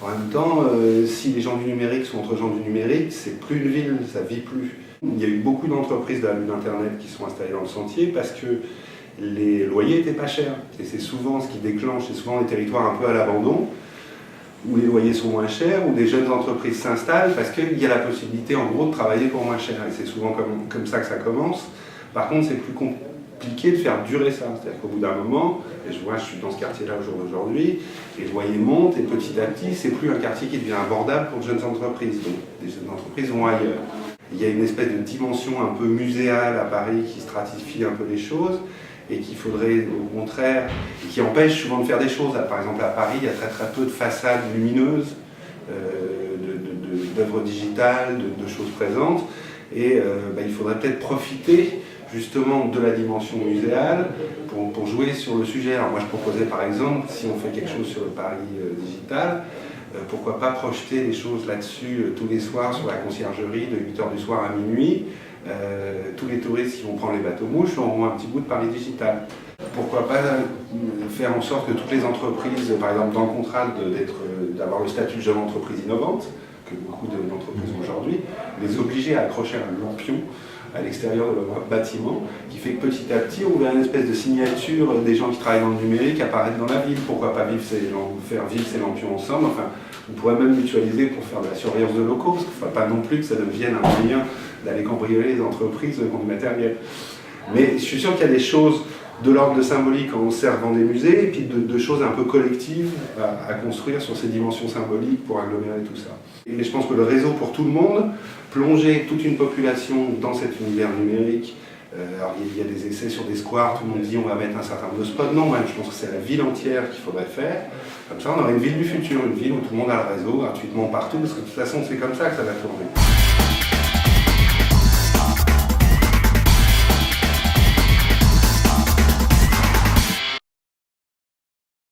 En même temps, si les gens du numérique sont entre gens du numérique, c'est plus une ville, ça vit plus. Il y a eu beaucoup d'entreprises de la bulle Internet qui sont installées dans le Sentier parce que les loyers n'étaient pas chers. Et c'est souvent ce qui déclenche, c'est souvent des territoires un peu à l'abandon, où les loyers sont moins chers, où des jeunes entreprises s'installent parce qu'il y a la possibilité en gros de travailler pour moins cher. Et c'est souvent comme ça que ça commence. Par contre, c'est plus compliqué de faire durer ça. C'est-à-dire qu'au bout d'un moment, et je suis dans ce quartier-là au jour d'aujourd'hui, les loyers montent et petit à petit, c'est plus un quartier qui devient abordable pour de jeunes entreprises. Donc des jeunes entreprises vont ailleurs. Il y a une espèce de dimension un peu muséale à Paris qui stratifie un peu les choses et qu'il faudrait au contraire, et qui empêche souvent de faire des choses. Par exemple à Paris, il y a très peu de façades lumineuses, d'œuvres digitales, de choses présentes. Et il faudrait peut-être profiter justement de la dimension muséale pour jouer sur le sujet. Alors moi je proposais par exemple, si on fait quelque chose sur le Paris digital, pourquoi pas projeter des choses là-dessus tous les soirs sur la conciergerie de 8h du soir à minuit. Tous les touristes qui vont prendre les bateaux mouches auront un petit bout de Paris digital. Pourquoi pas faire en sorte que toutes les entreprises, par exemple dans le contrat d'avoir le statut de jeune entreprise innovante, que beaucoup d'entreprises ont aujourd'hui, les obliger à accrocher un lampion à l'extérieur de leur bâtiment, qui fait que petit à petit on verra une espèce de signature des gens qui travaillent dans le numérique apparaître dans la ville. Pourquoi pas faire vivre ces lampions ensemble. Enfin, on pourrait même mutualiser pour faire de la surveillance de locaux, parce qu'il ne faut pas non plus que ça devienne un moyen d'aller cambrioler les entreprises qui ont du matériel. Mais je suis sûr qu'il y a des choses de l'ordre de symbolique en servant des musées, et puis de choses un peu collectives à construire sur ces dimensions symboliques pour agglomérer tout ça. Et je pense que le réseau pour tout le monde, plonger toute une population dans cet univers numérique, alors il y a des essais sur des squares, tout le monde dit on va mettre un certain nombre de spots. Non, moi je pense que c'est la ville entière qu'il faudrait faire. Comme ça on aurait une ville du futur, une ville où tout le monde a le réseau gratuitement partout, parce que de toute façon c'est comme ça que ça va tourner.